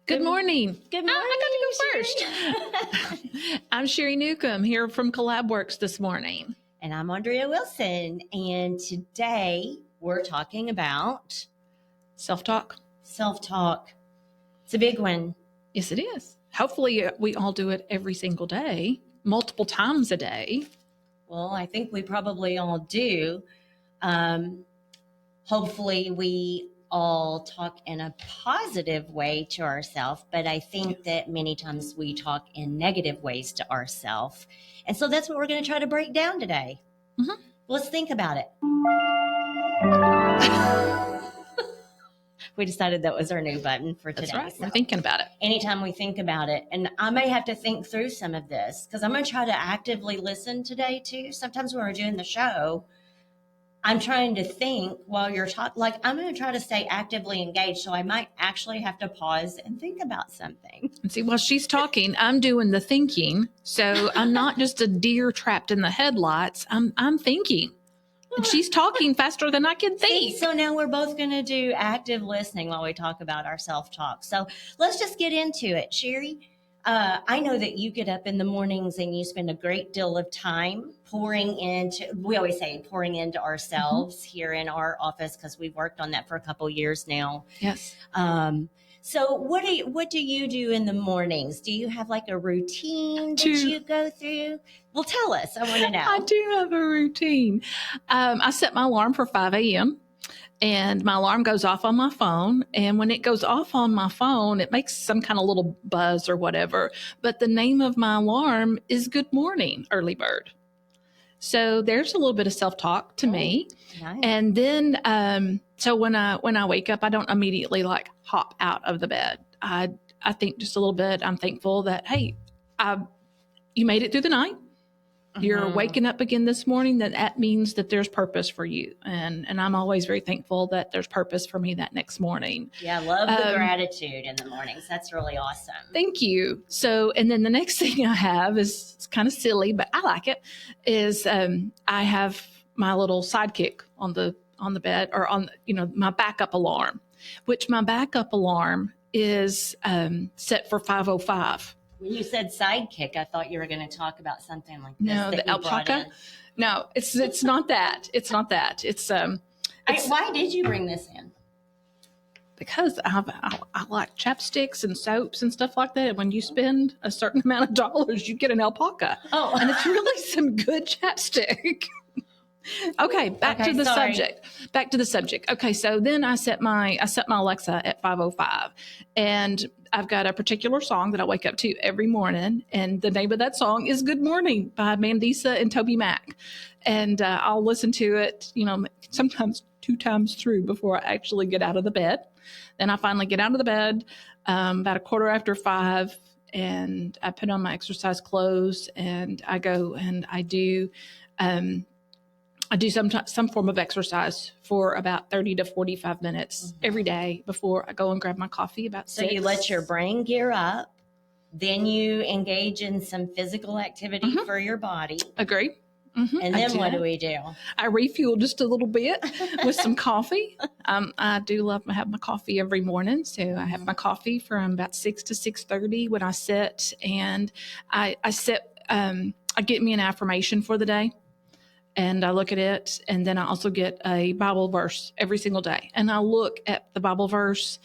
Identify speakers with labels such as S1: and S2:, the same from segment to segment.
S1: Good morning.
S2: Good morning.
S1: I got to go first. I'm 𝓢𝓮𝓵𝓸𝓸 here from Collab-Works this morning.
S2: And I'm Andrea Wilson. And today we're talking about
S1: Self-talk.
S2: Self-talk. It's a big one.
S1: Yes, it is. Hopefully we all do it every single day, multiple times a day.
S2: Well, I think we probably all do. Hopefully we all talk in a positive way to ourselves, but I think that many times we talk in negative ways to ourselves. And so that's what we're going to try to break down today.
S1: Mm-hmm.
S2: Let's think about it. We decided that was our new button for today.
S1: That's right.
S2: So
S1: we're thinking about it.
S2: anytime we think about it, and I may have to think through some of this because I'm going to try to actively listen today too. Sometimes when we're doing the show, I'm trying to think while you're talking, like I'm going to try to stay actively engaged. So I might actually have to pause and think about something.
S1: And see, while she's talking, I'm doing the thinking. So I'm not just a deer trapped in the headlights. I'm thinking. And she's talking faster than I can think.
S2: So now we're both going to do active listening while we talk about our self-talk. So let's just get into it. Sherry, I know that you get up in the mornings and you spend a great deal of time pouring into, we always say pouring into ourselves here in our office because we've worked on that for a couple years now.
S1: Yes.
S2: So what do you do in the mornings? Do you have like a routine that you go through? Well, tell us. I want to know.
S1: I do have a routine. I set my alarm for 5 a.m. and my alarm goes off on my phone. And when it goes off on my phone, it makes some kind of little buzz or whatever. But the name of my alarm is Good Morning, Early Bird. So there's a little bit of self-talk to me.
S2: Nice.
S1: And then, so when I wake up, I don't immediately like hop out of the bed. I think just a little bit. I'm thankful that, hey, you made it through the night. You're waking up again this morning. That means that there's purpose for you. And I'm always very thankful that there's purpose for me that next morning.
S2: Yeah, I love the gratitude in the mornings. That's really awesome.
S1: Thank you. So, and then the next thing I have is, it's kind of silly, but I like it, is I have my little sidekick on the bed, or on, my backup alarm, which my backup alarm is set for 5:05.
S2: When you said sidekick, I thought you were going to talk about something like this.
S1: No, the alpaca. No, it's not that. It's not that. It's
S2: why did you bring this in?
S1: Because I like chapsticks and soaps and stuff like that. And when you spend a certain amount of dollars, you get an alpaca.
S2: Oh,
S1: and it's really some good chapstick. Okay, back to the subject. Back to the subject. Okay, so then I set my Alexa at 5:05, and I've got a particular song that I wake up to every morning, and the name of that song is "Good Morning" by 𝓢𝓵𝓫 and Toby Mac, and I'll listen to it, sometimes 2 times through before I actually get out of the bed. Then I finally get out of the bed about 5:15, and I put on my exercise clothes, and I go and I do some form of exercise for about 30 to 45 minutes every day before I go and grab my coffee about 6.
S2: So you let your brain gear up, then you engage in some physical activity for your body.
S1: Agree.
S2: And then what do we do?
S1: I refuel just a little bit with some coffee. I do love to have my coffee every morning. So I have my coffee from about 6 to 6:30 when I sit, and I get me an affirmation for the day. And I look at it, and then I also get a Bible verse every single day. And I look at the Bible verse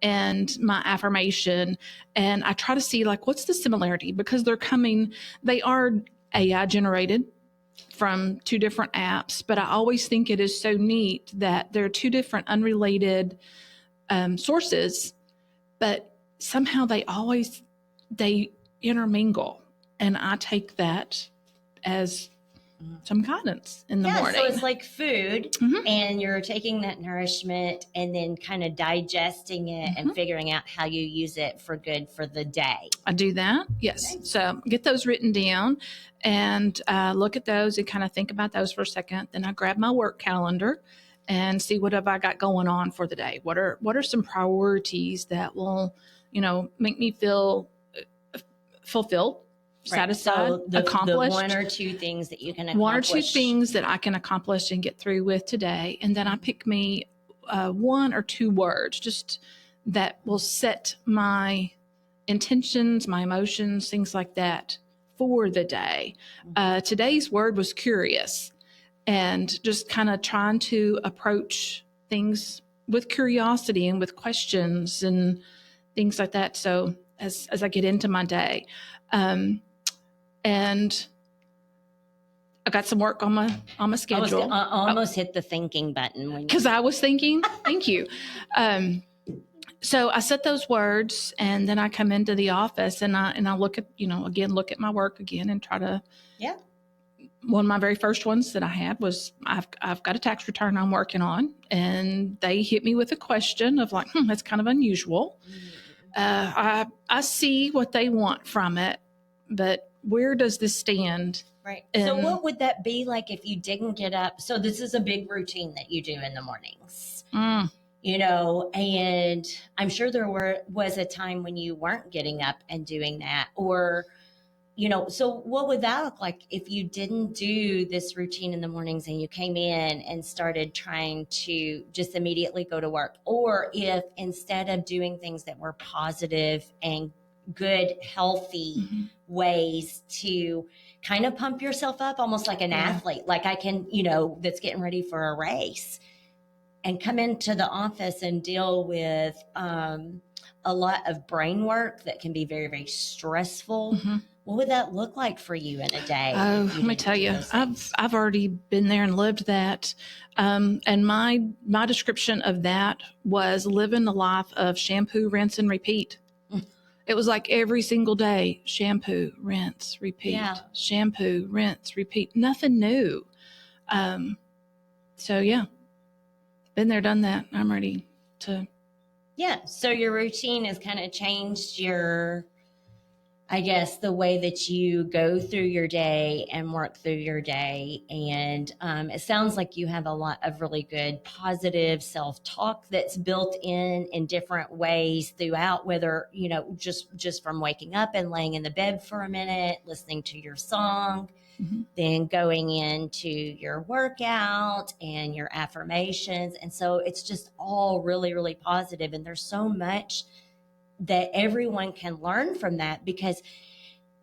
S1: and my affirmation, and I try to see, like, what's the similarity? Because they are AI generated from 2 different apps, but I always think it is so neat that there are 2 different unrelated sources, but somehow they intermingle. And I take that as some guidance in the morning.
S2: So it's like food, and you're taking that nourishment and then kind of digesting it and figuring out how you use it for good for the day.
S1: I do that, yes. Okay. So get those written down and look at those and kind of think about those for a second. Then I grab my work calendar and see what have I got going on for the day. What are some priorities that will, make me feel fulfilled, satisfied,
S2: so
S1: accomplished.
S2: The 1 or 2 things that you can accomplish.
S1: 1 or 2 things that I can accomplish and get through with today. And then I pick me 1 or 2 words, just that will set my intentions, my emotions, things like that for the day. Today's word was curious, and just kind of trying to approach things with curiosity and with questions and things like that. So as I get into my day, and I got some work on my schedule.
S2: I almost hit the thinking button
S1: because I was thinking. Thank you. So I set those words, and then I come into the office, and I look at look at my work again, and try to.
S2: Yeah.
S1: One of my very first ones that I had was I've got a tax return I'm working on, and they hit me with a question of like, that's kind of unusual. I see what they want from it, but where does this stand?
S2: Right. So what would that be like if you didn't get up? So this is a big routine that you do in the mornings, and I'm sure there was a time when you weren't getting up and doing that, or, so what would that look like if you didn't do this routine in the mornings and you came in and started trying to just immediately go to work? Or if instead of doing things that were positive and good, healthy ways to kind of pump yourself up, almost like an athlete, like I can, that's getting ready for a race, and come into the office and deal with a lot of brain work that can be very, very stressful. What would that look like for you in a day?
S1: Oh, let me tell you, I've already been there and lived that. And my description of that was living the life of shampoo, rinse, and repeat. It was like every single day, shampoo, rinse, repeat, shampoo, rinse, repeat, nothing new. So yeah, been there, done that. I'm ready to.
S2: Yeah. So your routine has kind of changed I guess, the way that you go through your day and work through your day. And it sounds like you have a lot of really good positive self-talk that's built in different ways throughout, whether, just from waking up and laying in the bed for a minute, listening to your song, then going into your workout and your affirmations. And so it's just all really, really positive. And there's so much that everyone can learn from that, because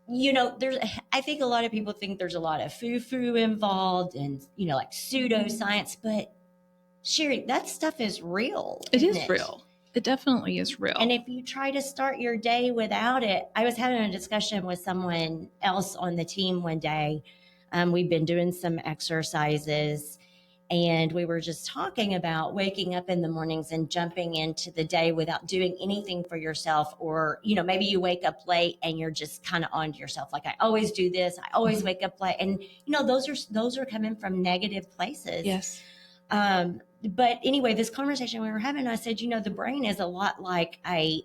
S2: I think a lot of people think there's a lot of foo-foo involved and like pseudoscience, but Sherry, that stuff is real.
S1: It is real. It definitely is real.
S2: And if you try to start your day without it, I was having a discussion with someone else on the team one day. We've been doing some exercises, and we were just talking about waking up in the mornings and jumping into the day without doing anything for yourself. Or, maybe you wake up late and you're just kind of on to yourself. Like, I always do this. I always wake up late. And, those are coming from negative places.
S1: Yes.
S2: But anyway, this conversation we were having, I said, the brain is a lot like a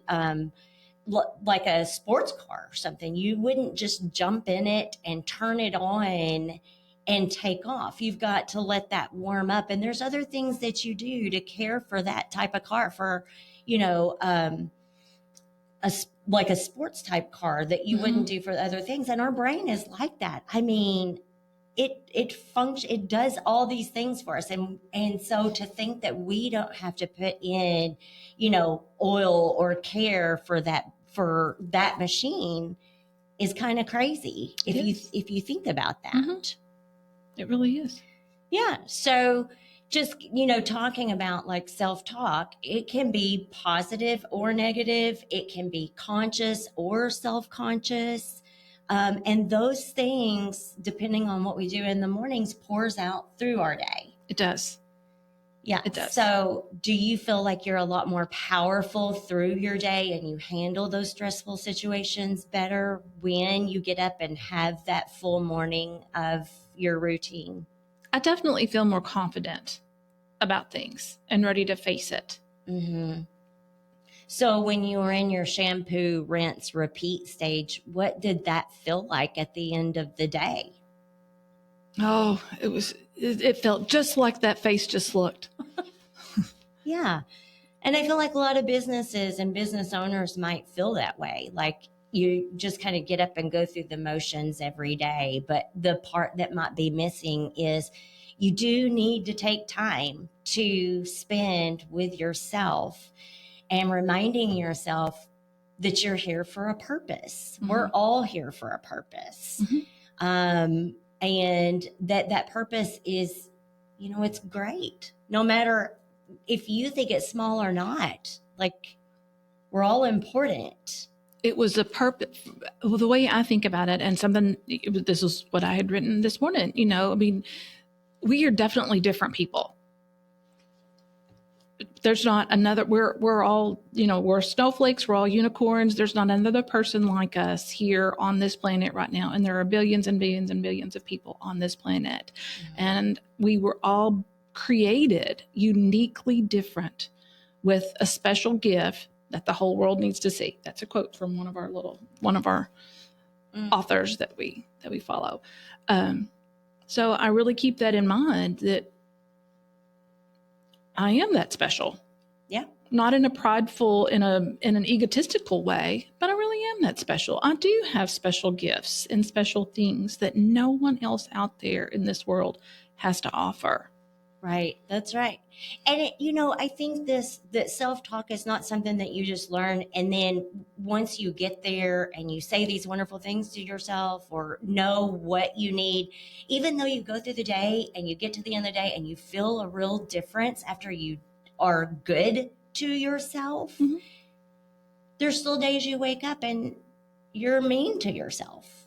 S2: sports car or something. You wouldn't just jump in it and turn it on and take off. You've got to let that warm up. And there's other things that you do to care for that type of car, for, like a sports type car that you wouldn't do for other things. And our brain is like that. I mean, it does all these things for us. And so to think that we don't have to put in, oil or care for that machine is kind of crazy if you think about that.
S1: It really is.
S2: Yeah. So just, talking about like self-talk, it can be positive or negative. It can be conscious or self-conscious. And those things, depending on what we do in the mornings, pours out through our day.
S1: It does.
S2: Yeah.
S1: It does.
S2: So do you feel like you're a lot more powerful through your day and you handle those stressful situations better when you get up and have that full morning of your routine?
S1: I definitely feel more confident about things and ready to face it.
S2: So when you were in your shampoo, rinse, repeat stage, what did that feel like at the end of the day?
S1: Oh, it felt just like that face just looked.
S2: Yeah. And I feel like a lot of businesses and business owners might feel that way. Like you just kind of get up and go through the motions every day. But the part that might be missing is you do need to take time to spend with yourself and reminding yourself that you're here for a purpose.
S1: Mhm.
S2: We're all here for a purpose.
S1: Mhm.
S2: And that purpose is, you know, it's great. No matter if you think it's small or not, like, we're all important.
S1: It was a purpose. The way I think about it, and something, this is what I had written this morning, you know, I mean, we are definitely different people. There's not another, we're all, you know, we're snowflakes, we're all unicorns. There's not another person like us here on this planet right now. And there are billions and billions and billions of people on this planet. And we were all created uniquely different with a special gift that the whole world needs to see. That's a quote from one of our authors that we follow. So I really keep that in mind, that I am that special.
S2: Yeah.
S1: Not in a prideful, in an egotistical way, but I really am that special. I do have special gifts and special things that no one else out there in this world has to offer.
S2: Right. That's right. And it, you know, I think that self-talk is not something that you just learn. And then once you get there and you say these wonderful things to yourself or know what you need, even though you go through the day and you get to the end of the day and you feel a real difference after you are good to yourself,
S1: Mhm.
S2: there's still days you wake up and you're mean to yourself.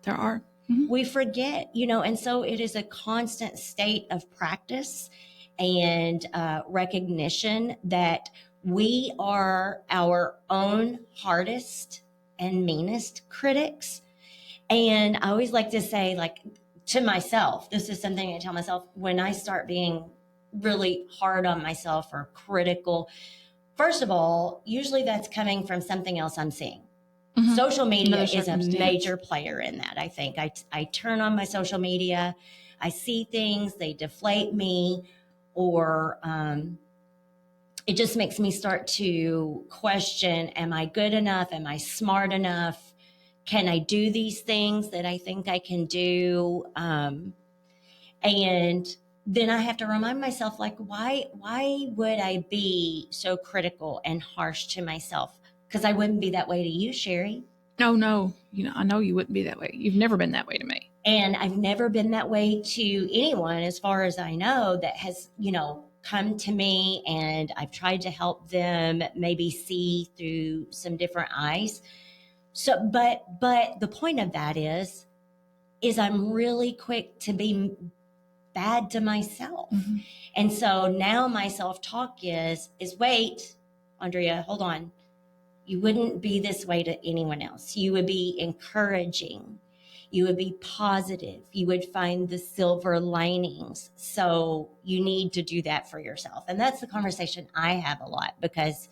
S1: There are. Mhm.
S2: We forget, you know, and so it is a constant state of practice and recognition that we are our own hardest and meanest critics. And I always like to say, like, to myself, this is something I tell myself when I start being really hard on myself or critical. First of all, usually that's coming from something else I'm seeing.
S1: Mhm.
S2: Social media
S1: Another
S2: is a
S1: circumstance.
S2: major player in that. I think I turn on my social media, I see things, they deflate me, or it just makes me start to question, am I good enough? Am I smart enough? Can I do these things that I think I can do? And then I have to remind myself, like, why would I be so critical and harsh to myself? Because I wouldn't be that way to you, Sherry.
S1: No, you know, I know you wouldn't be that way. You've never been that way to me.
S2: And I've never been that way to anyone, as far as I know, that has, you know, come to me, and I've tried to help them maybe see through some different eyes. So, but the point of that is I'm really quick to be bad to myself.
S1: Mm-hmm.
S2: And so now my self-talk is wait, Andrea, hold on. You wouldn't be this way to anyone else. You would be encouraging. You would be positive. You would find the silver linings. So you need to do that for yourself. And that's the conversation I have a lot, because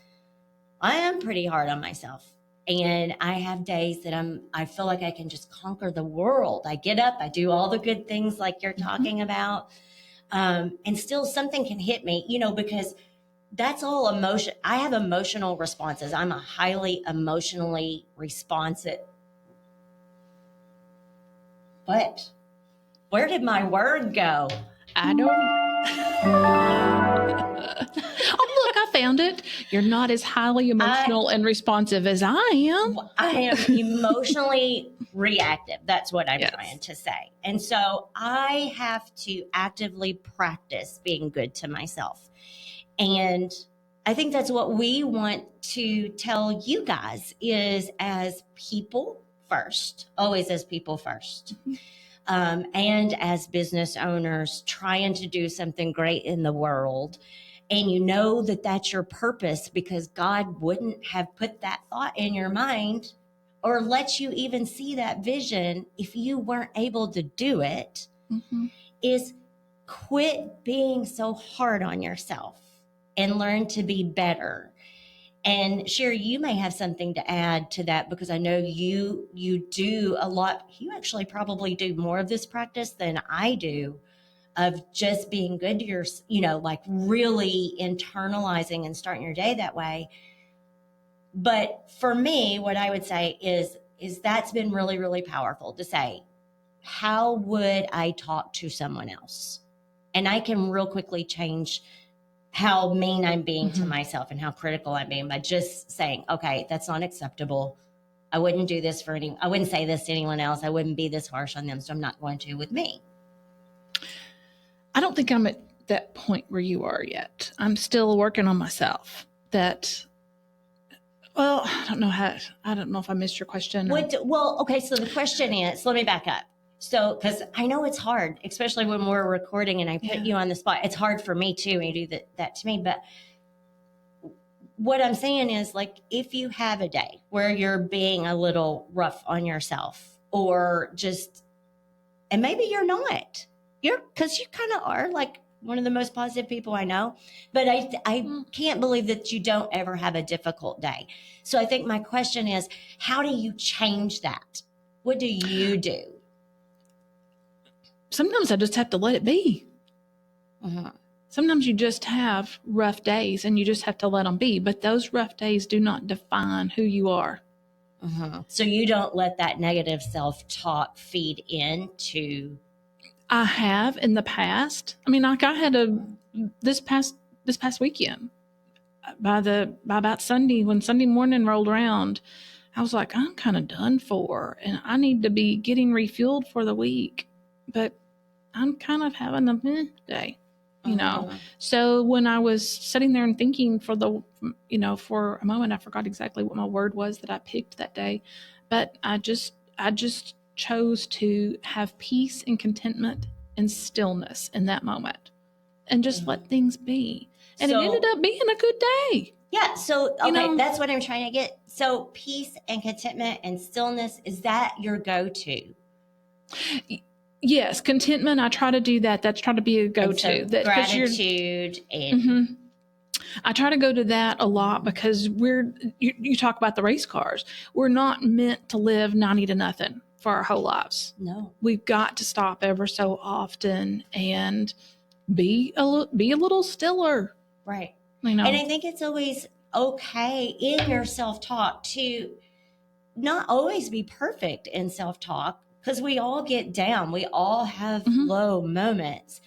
S2: I am pretty hard on myself. And I have days that I feel like I can just conquer the world. I get up, I do all the good things like you're talking about. And still something can hit me, you know, because that's all emotion. I have emotional responses. I'm a highly emotionally responsive. What? Where did my word go?
S1: I don't. Oh, look, I found it. You're not as highly emotional and responsive as I am.
S2: I am emotionally reactive. That's what I'm
S1: Yes.
S2: trying to say. And so I have to actively practice being good to myself. And I think that's what we want to tell you guys is, as people first, always as people first. And as business owners trying to do something great in the world. And you know that that's your purpose, because God wouldn't have put that thought in your mind or let you even see that vision if you weren't able to do it.
S1: Mm-hmm.
S2: Is quit being so hard on yourself and learn to be better. And Sherry, you may have something to add to that, because I know you do a lot. You actually probably do more of this practice than I do, of just being good to your, you know, like really internalizing and starting your day that way. But for me, what I would say is that's been really, really powerful to say, how would I talk to someone else? And I can real quickly change how mean I'm being to myself and how critical I'm being by just saying, okay, that's not acceptable. I wouldn't do this I wouldn't say this to anyone else. I wouldn't be this harsh on them. So I'm not going to with me.
S1: I don't think I'm at that point where you are yet. I'm still working on myself. I don't know if I missed your question.
S2: Okay. So the question is, let me back up. So, because I know it's hard, especially when we're recording and I put you on the spot. It's hard for me too when you do that to me. But what I'm saying is, like, if you have a day where you're being a little rough on yourself or and maybe you're not, because you kind of are like one of the most positive people I know, but I can't believe that you don't ever have a difficult day. So I think my question is, how do you change that? What do you do?
S1: Sometimes I just have to let it be.
S2: Uh-huh.
S1: Sometimes you just have rough days and you just have to let them be. But those rough days do not define who you are.
S2: Uh-huh. So you don't let that negative self-talk feed into.
S1: I have in the past. I mean, like I had this past weekend. By about Sunday, when Sunday morning rolled around, I was like, I'm kind of done for, and I need to be getting refueled for the week. But I'm kind of having a day, you know. So when I was sitting there and thinking for a moment, I forgot exactly what my word was that I picked that day, but I just chose to have peace and contentment and stillness in that moment, and just let things be. And it ended up being a good day.
S2: Yeah. So, okay, that's what I'm trying to get. So peace and contentment and stillness, is that your go-to?
S1: Yes, contentment. I try to do that. That's trying to be a go-to.
S2: Gratitude and.
S1: I try to go to that a lot because you talk about the race cars. We're not meant to live 90 to nothing for our whole lives.
S2: No.
S1: We've got to stop ever so often and be a little stiller.
S2: Right.
S1: And
S2: I think it's always okay in your self-talk to not always be perfect in self-talk, because we all get down. We all have low moments.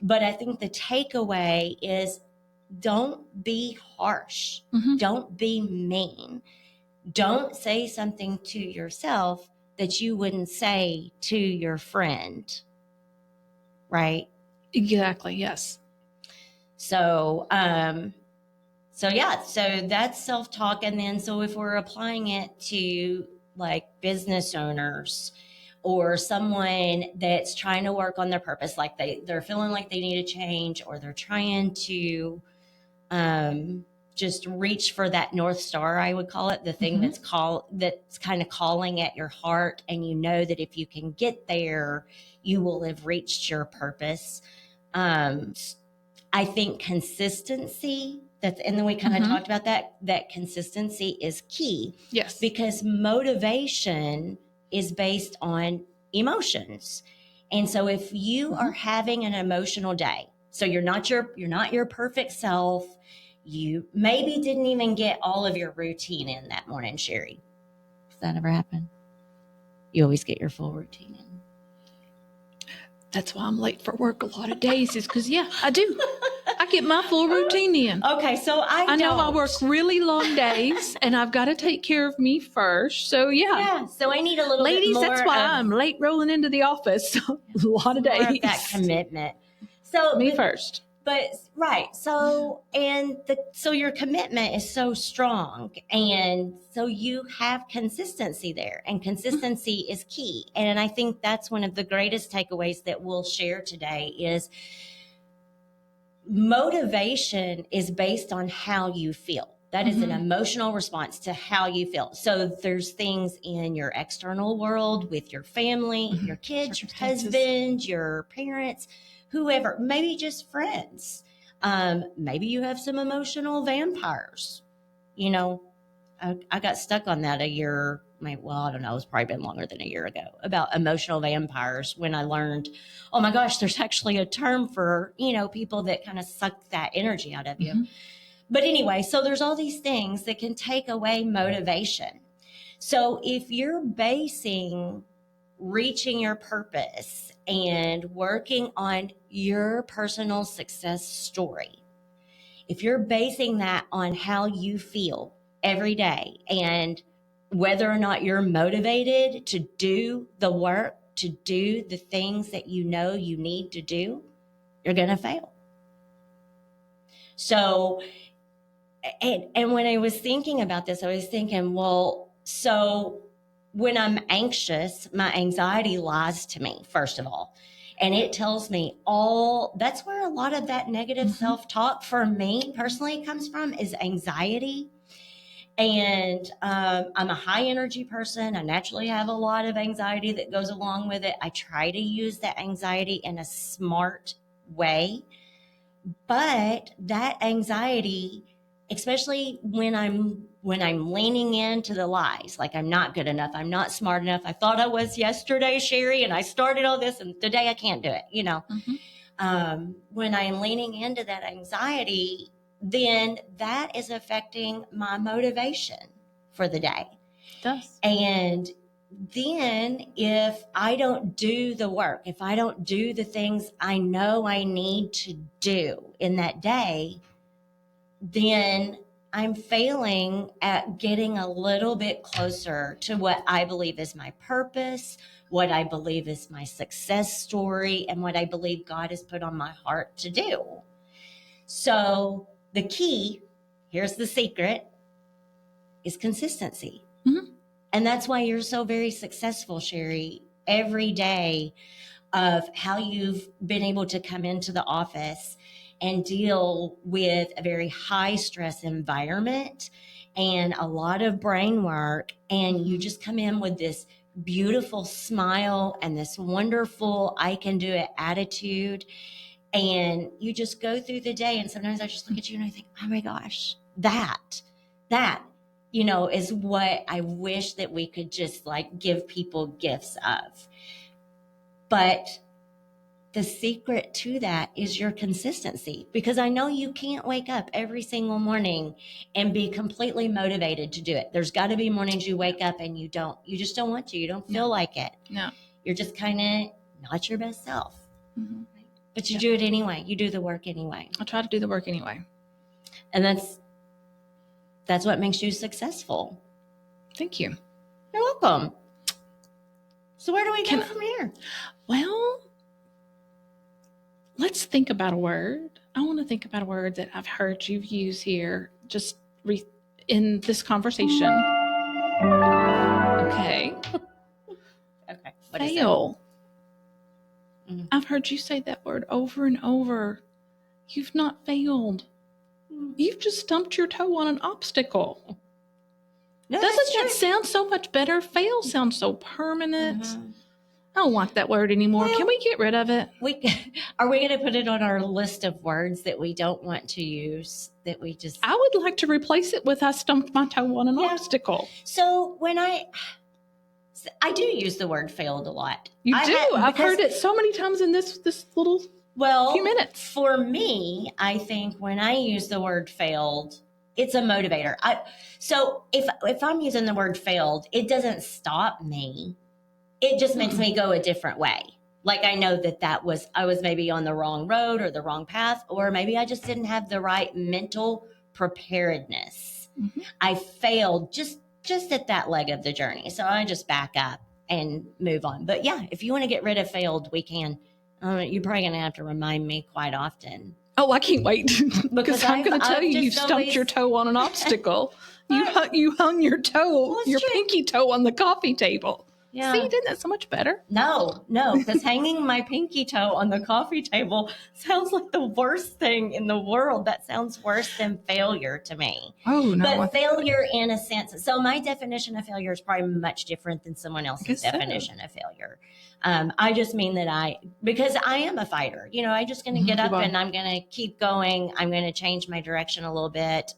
S2: But I think the takeaway is, don't be harsh. Don't be mean. Don't say something to yourself that you wouldn't say to your friend. Right?
S1: Exactly. Yes.
S2: So that's self-talk. And then, so if we're applying it to like business owners or someone that's trying to work on their purpose, like they're feeling like they need a change, or they're trying to just reach for that North Star, I would call it, the thing that's kind of calling at your heart. And you know that if you can get there, you will have reached your purpose. I think consistency, and then we kind of talked about that consistency is key.
S1: Yes.
S2: Because motivation is based on emotions. And so if you are having an emotional day, so you're not your perfect self, you maybe didn't even get all of your routine in that morning, Sherry. Does that ever happen? You always get your full routine in.
S1: That's why I'm late for work a lot of days, is because, I do. I get my full routine in.
S2: Okay, so I
S1: know I work really long days, and I've got to take care of me first. So,
S2: Yeah, so I need a little
S1: ladies,
S2: bit more.
S1: That's why I'm late rolling into the office. A lot of days.
S2: More of that commitment. So
S1: me first.
S2: But right. So, so your commitment is so strong. And so you have consistency there, and consistency is key. And I think that's one of the greatest takeaways that we'll share today is motivation is based on how you feel. That is an emotional response to how you feel. So there's things in your external world with your family, your kids, your husband, your parents, whoever, maybe just friends. Maybe you have some emotional vampires. I got stuck on that I don't know, it's probably been longer than a year ago, about emotional vampires, when I learned, oh my gosh, there's actually a term for, people that kind of suck that energy out of you. But anyway, so there's all these things that can take away motivation. So if you're basing reaching your purpose and working on your personal success story, if you're basing that on how you feel every day and whether or not you're motivated to do the work, to do the things that you know you need to do, you're going to fail. So, and when I was thinking about this, I was thinking, well, so when I'm anxious, my anxiety lies to me, first of all. And it tells me that's where a lot of that negative self-talk for me personally comes from, is anxiety. And I'm a high energy person. I naturally have a lot of anxiety that goes along with it. I try to use that anxiety in a smart way. But that anxiety, especially when I'm leaning into the lies, like I'm not good enough, I'm not smart enough, I thought I was yesterday, Sherry, and I started all this, and today I can't do it, you know. When I'm leaning into that anxiety, then that is affecting my motivation for the day.
S1: It does.
S2: And then if I don't do the work, if I don't do the things I know I need to do in that day, then I'm failing at getting a little bit closer to what I believe is my purpose, what I believe is my success story, and what I believe God has put on my heart to do. So the key, here's the secret, is consistency. And that's why you're so very successful, Sherry, every day of how you've been able to come into the office and deal with a very high stress environment and a lot of brain work. And you just come in with this beautiful smile and this wonderful, I can do it attitude. And you just go through the day. And sometimes I just look at you and I think, oh my gosh, that, you know, is what I wish that we could just like give people gifts of. But the secret to that is your consistency, because I know you can't wake up every single morning and be completely motivated to do it. There's got to be mornings you wake up and you just don't want to, you don't feel like it. No. You're just kind of not your best self. But you do it anyway. You do the work anyway.
S1: I try to do the work anyway.
S2: And that's what makes you successful.
S1: Thank you.
S2: You're welcome. So where do we go from here?
S1: Well, let's think about a word. I want to think about a word that I've heard you use here just in this conversation. Okay.
S2: Okay.
S1: Fail. I've heard you say that word over and over. You've not failed. You've just stumped your toe on an obstacle. No, doesn't that sound so much better? Fail sounds so permanent. I don't like that word anymore. Well, can we get rid of it?
S2: Are we going to put it on our list of words that we don't want to use? That we just.
S1: I would like to replace it with I stumped my toe on an obstacle.
S2: So when I do use the word failed a lot.
S1: I've heard it so many times in this little few minutes.
S2: For me, I think when I use the word failed, it's a motivator. So if I'm using the word failed, it doesn't stop me. It just makes me go a different way. Like I know I was maybe on the wrong road or the wrong path, or maybe I just didn't have the right mental preparedness. I failed just at that leg of the journey. So I just back up and move on. But yeah, if you want to get rid of failed, we can. You're probably going to have to remind me quite often.
S1: Oh, I can't wait. Because I'm going to tell you stumped your toe on an obstacle. You hung your pinky toe on the coffee table. Yeah. See, didn't that so much better?
S2: No, because hanging my pinky toe on the coffee table sounds like the worst thing in the world. That sounds worse than failure to me.
S1: Oh, no.
S2: But failure in a sense. So my definition of failure is probably much different than someone else's definition of failure. I just mean that because I am a fighter, you know, I'm just going to get up and I'm going to keep going. I'm going to change my direction a little bit.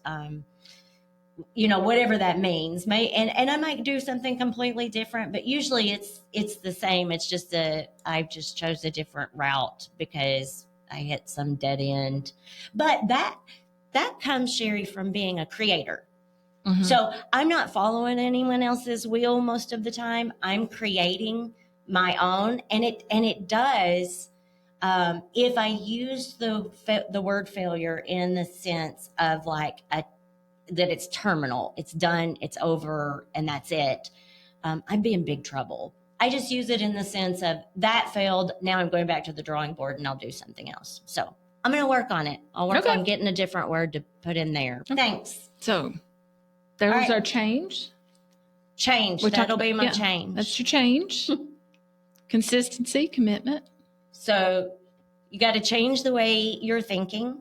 S2: You know, whatever that means. And I might do something completely different, but usually it's the same. It's just I just chose a different route because I hit some dead end. But that comes, Sherry, from being a creator. So I'm not following anyone else's wheel most of the time. I'm creating my own, and it does If I use the word failure in the sense of like that it's terminal, it's done, it's over, and that's it, I'd be in big trouble. I just use it in the sense of that failed. Now I'm going back to the drawing board and I'll do something else. So I'm going to work on it. I'll work on getting a different word to put in there. Okay. Thanks.
S1: So there's our change.
S2: Change. That'll be my change.
S1: That's your change. Consistency, commitment.
S2: So you got to change the way you're thinking.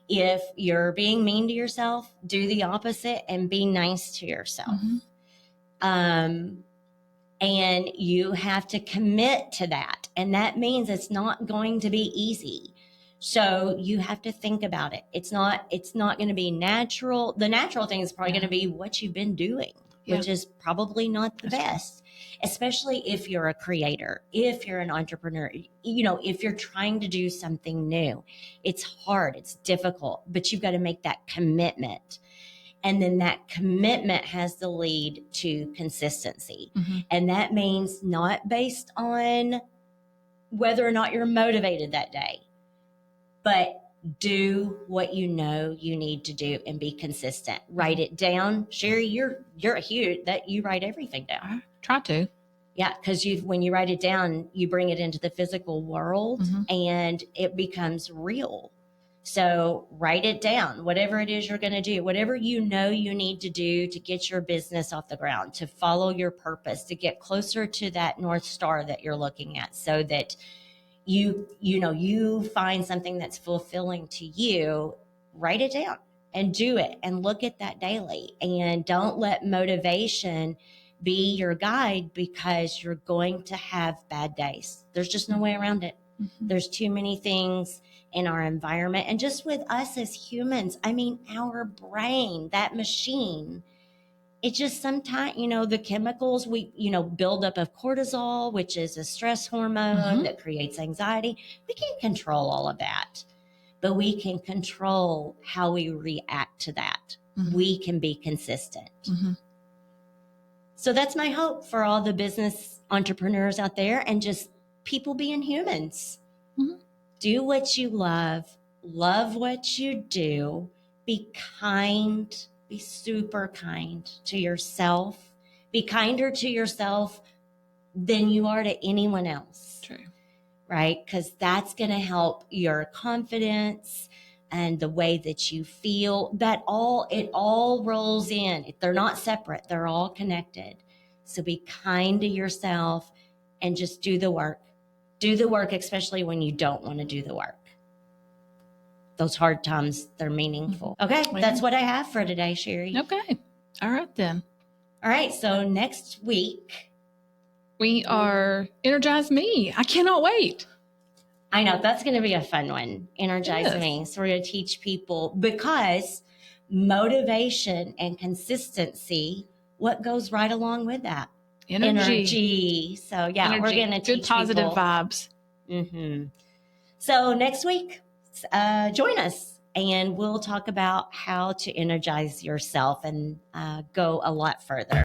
S2: If you're being mean to yourself, do the opposite and be nice to yourself. And you have to commit to that. And that means it's not going to be easy. So you have to think about it. It's not going to be natural. The natural thing is probably going to be what you've been doing, which is probably not the best, especially if you're a creator, if you're an entrepreneur, if you're trying to do something new. It's hard, it's difficult, but you've got to make that commitment. And then that commitment has to lead to consistency. And that means not based on whether or not you're motivated that day, but do what you know you need to do and be consistent. Write it down. Sherry, you're a huge that you write everything down.
S1: I try to.
S2: Yeah, because when you write it down, you bring it into the physical world and it becomes real. So write it down, whatever it is you're going to do, whatever you know you need to do to get your business off the ground, to follow your purpose, to get closer to that North Star that you're looking at, so that you find something that's fulfilling to you. Write it down and do it and look at that daily. And don't let motivation be your guide, because you're going to have bad days. There's just no way around it. There's too many things in our environment, and just with us as humans. I mean, our brain, that machine, it just sometimes, the chemicals we, build up of cortisol, which is a stress hormone that creates anxiety. We can't control all of that, but we can control how we react to that. We can be consistent. So that's my hope for all the business entrepreneurs out there, and just people being humans. Do what you love what you do, be kind, be super kind to yourself, be kinder to yourself than you are to anyone else.
S1: True.
S2: Right? Because that's going to help your confidence and the way that you feel. It all rolls in. They're not separate. They're all connected. So be kind to yourself and just do the work. Do the work, especially when you don't want to do the work. Those hard times, they're meaningful. Okay, that's what I have for today, Sherry.
S1: Okay. All right, then.
S2: All right, so next week,
S1: we are Energize Me. I cannot wait.
S2: I know, that's going to be a fun one. Energize Me. So we're going to teach people, because motivation and consistency, what goes right along with that? Energy. So yeah, we're going to teach
S1: good positive
S2: people.
S1: Vibes.
S2: So next week, join us and we'll talk about how to energize yourself and go a lot further.